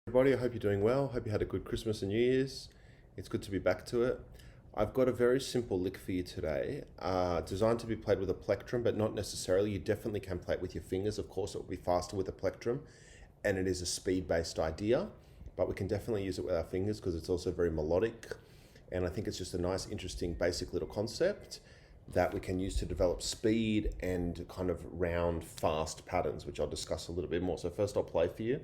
Everybody, I hope you're doing well. Hope you had a good Christmas and New Year's. It's good to be back to it. I've got a very simple lick for you today, designed to be played with a plectrum, but not necessarily. You definitely can play it with your fingers. Of course, it will be faster with a plectrum, and it is a speed-based idea, but we can definitely use it with our fingers because it's also very melodic, and I think it's just a nice, interesting, basic little concept that we can use to develop speed and kind of round, fast patterns, which I'll discuss a little bit more. So first I'll play for you.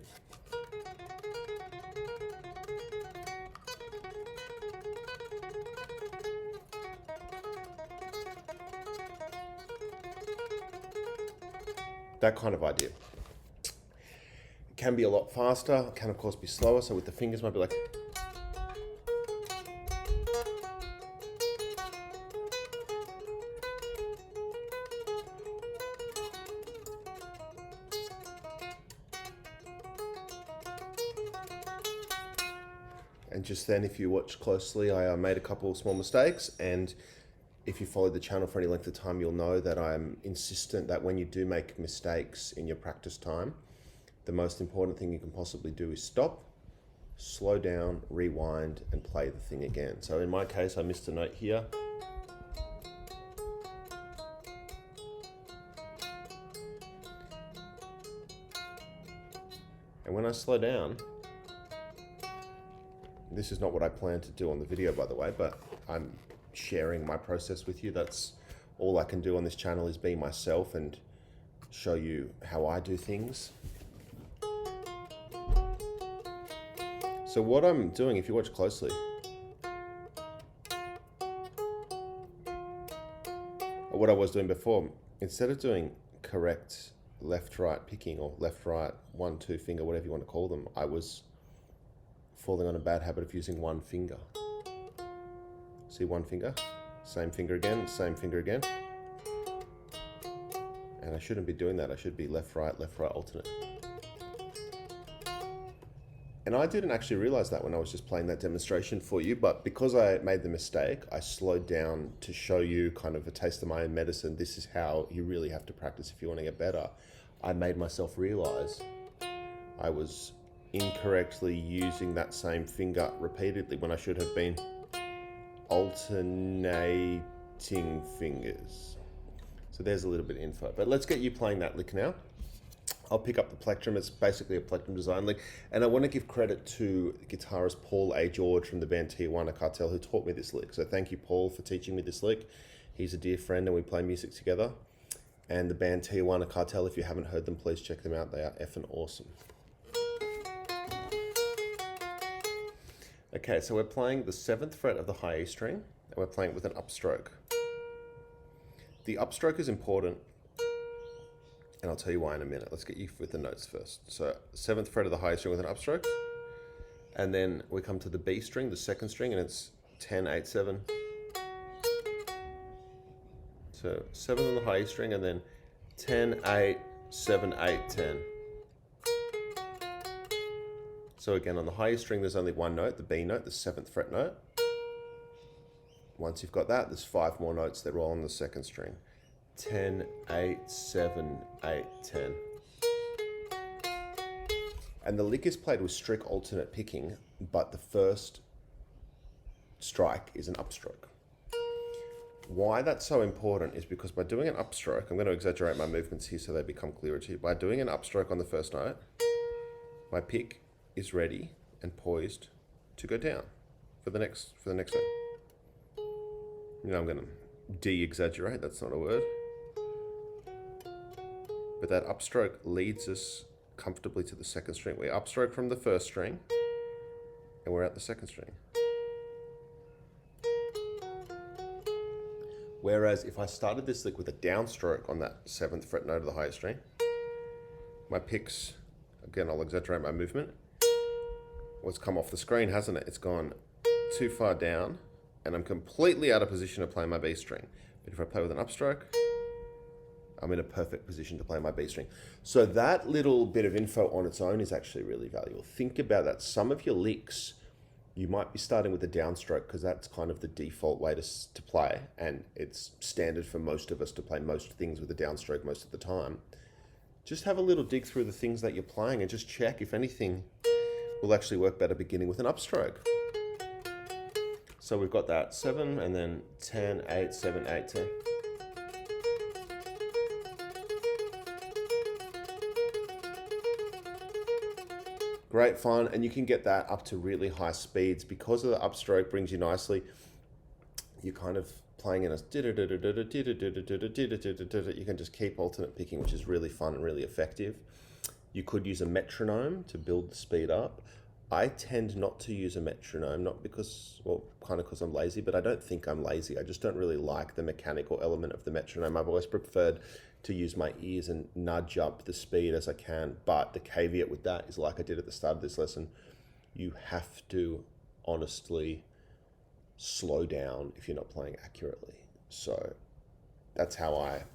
That kind of idea. It can be a lot faster, it can of course be slower, so with the fingers might be like... And just then, if you watch closely, I made a couple of small mistakes, and if you follow the channel for any length of time, you'll know that I'm insistent that when you do make mistakes in your practice time, the most important thing you can possibly do is stop, slow down, rewind, and play the thing again. So in my case, I missed a note here. And when I slow down, this is not what I plan to do on the video, by the way, but I'm sharing my process with you. That's all I can do on this channel, is be myself and show you how I do things. So what I'm doing, if you watch closely, or what I was doing before, instead of doing correct left-right picking or left-right 1-2 finger, whatever you want to call them, I was falling on a bad habit of using one finger. See, one finger, same finger again, same finger again. And I shouldn't be doing that. I should be left, right alternate. And I didn't actually realize that when I was just playing that demonstration for you, but because I made the mistake, I slowed down to show you kind of a taste of my own medicine. This is how you really have to practice if you want to get better. I made myself realize I was incorrectly using that same finger repeatedly when I should have been alternating fingers. So there's a little bit of info, but let's get you playing that lick now. I'll pick up the plectrum. It's basically a plectrum design lick, and I want to give credit to guitarist Paul A. George from the band Tijuana Cartel, who taught me this lick. So thank you, Paul, for teaching me this lick. He's a dear friend and we play music together. And the band Tijuana Cartel, if you haven't heard them, please check them out. They are effing awesome. Okay, so we're playing the 7th fret of the high E string, and we're playing it with an upstroke. The upstroke is important, and I'll tell you why in a minute. Let's get you with the notes first. So 7th fret of the high E string with an upstroke, and then we come to the B string, the 2nd string, and it's 10, 8, 7. So 7 on the high E string, and then 10, 8, 7, 8, 10. So again, on the high E string, there's only one note, the B note, the 7th fret note. Once you've got that, there's 5 more notes that are all on the 2nd string. 10, 8, 7, 8, 10. And the lick is played with strict alternate picking, but the first strike is an upstroke. Why that's so important is because by doing an upstroke, I'm going to exaggerate my movements here so they become clearer to you. By doing an upstroke on the first note, my pick is ready and poised to go down for the next note. You know, I'm going to de-exaggerate, that's not a word. But that upstroke leads us comfortably to the 2nd string. We upstroke from the 1st string and we're at the 2nd string. Whereas if I started this lick with a downstroke on that 7th fret note of the highest string, my picks, again, I'll exaggerate my movement. Well, it's come off the screen, hasn't it? It's gone too far down, and I'm completely out of position to play my B string. But if I play with an upstroke, I'm in a perfect position to play my B string. So that little bit of info on its own is actually really valuable. Think about that. Some of your licks, you might be starting with a downstroke because that's kind of the default way to play, and it's standard for most of us to play most things with a downstroke most of the time. just have a little dig through the things that you're playing and just check if anything will actually work better beginning with an upstroke. So we've got that 7 and then 10, 8, 7, 8, 10. Great fun, and you can get that up to really high speeds because of the upstroke brings you nicely. You're kind of playing in a you can just keep alternate picking, which is really fun and really effective. You could use a metronome to build the speed up. I tend not to use a metronome, not because, well, kind of because I'm lazy, but I don't think I'm lazy. I just don't really like the mechanical element of the metronome. I've always preferred to use my ears and nudge up the speed as I can. But the caveat with that is, like I did at the start of this lesson, you have to honestly slow down if you're not playing accurately. So that's how I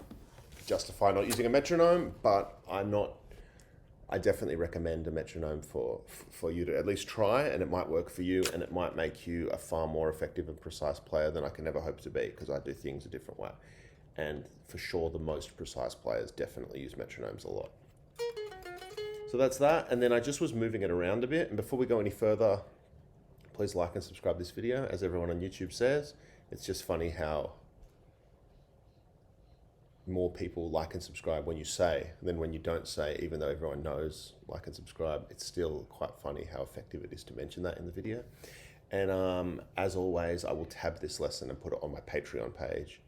justify not using a metronome, but I definitely recommend a metronome for you to at least try, and it might work for you, and it might make you a far more effective and precise player than I can ever hope to be, because I do things a different way. And for sure, the most precise players definitely use metronomes a lot. So that's that, and then I just was moving it around a bit, and before we go any further, please like and subscribe this video. As everyone on YouTube says, it's just funny how more people like and subscribe when you say than when you don't say, even though everyone knows like and subscribe. It's still quite funny how effective it is to mention that in the video. And as always, I will tab this lesson and put it on my Patreon page,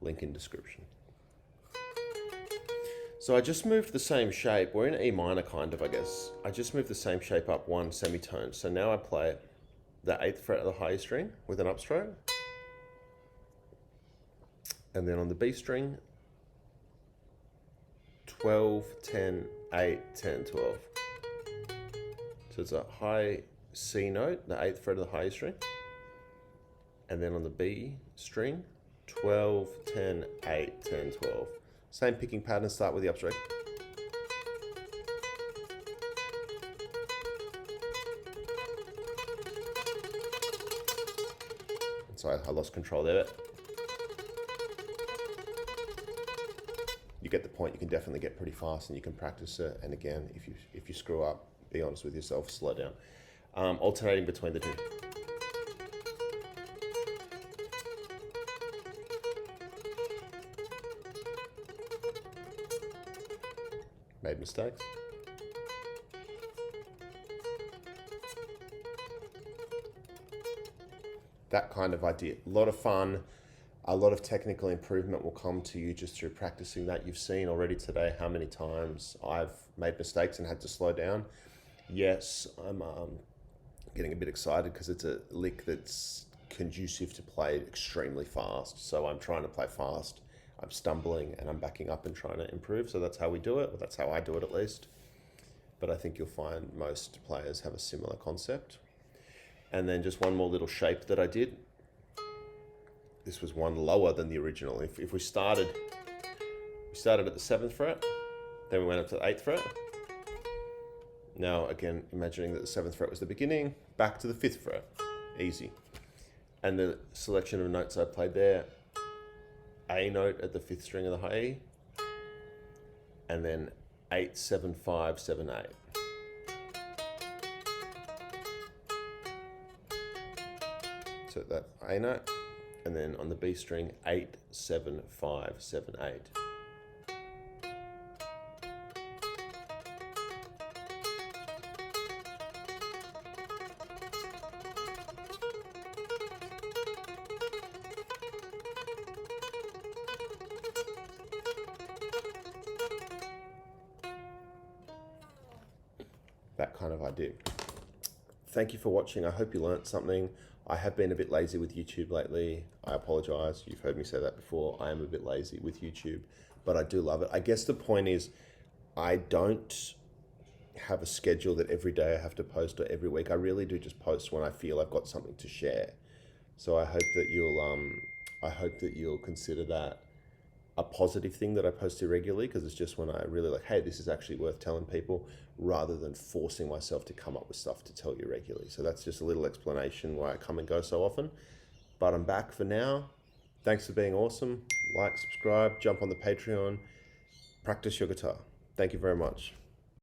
link in description. So I just moved the same shape. We're in E minor kind of, I guess. I just moved the same shape up one semitone. So now I play the 8th fret of the high string with an upstroke. And then on the B string, 12, 10, 8, 10, 12. So it's a high C note, the 8th fret of the high string. And then on the B string, 12, 10, 8, 10, 12. Same picking pattern, start with the upstroke. Sorry, I lost control there. You get the point. You can definitely get pretty fast, and you can practice it. And again, if you screw up, be honest with yourself, slow down. Alternating between the two. Made mistakes. That kind of idea. A lot of fun. A lot of technical improvement will come to you just through practicing that. You've seen already today how many times I've made mistakes and had to slow down. Yes, I'm getting a bit excited because it's a lick that's conducive to play extremely fast. So I'm trying to play fast. I'm stumbling and I'm backing up and trying to improve. So that's how we do it. Well, that's how I do it at least. But I think you'll find most players have a similar concept. And then just one more little shape that I did. This was one lower than the original. If we started at the 7th fret, then we went up to the 8th fret. Now again, imagining that the 7th fret was the beginning, back to the 5th fret, easy. And the selection of notes I played there, A note at the 5th string of the high E, and then 8, 7, 5, 7, 8. So that A note, and then on the B string, 8, 7, 5, 7, 8. That kind of idea. Thank you for watching. I hope you learnt something. I have been a bit lazy with YouTube lately. I apologize. You've heard me say that before. I am a bit lazy with YouTube, but I do love it. I guess the point is I don't have a schedule that every day I have to post or every week. I really do just post when I feel I've got something to share. So I hope that you'll consider that a positive thing that I post irregularly, because it's just when I really like, hey, this is actually worth telling people, rather than forcing myself to come up with stuff to tell you regularly. So that's just a little explanation why I come and go so often. But I'm back for now. Thanks for being awesome. Like, subscribe, jump on the Patreon, practice your guitar. Thank you very much.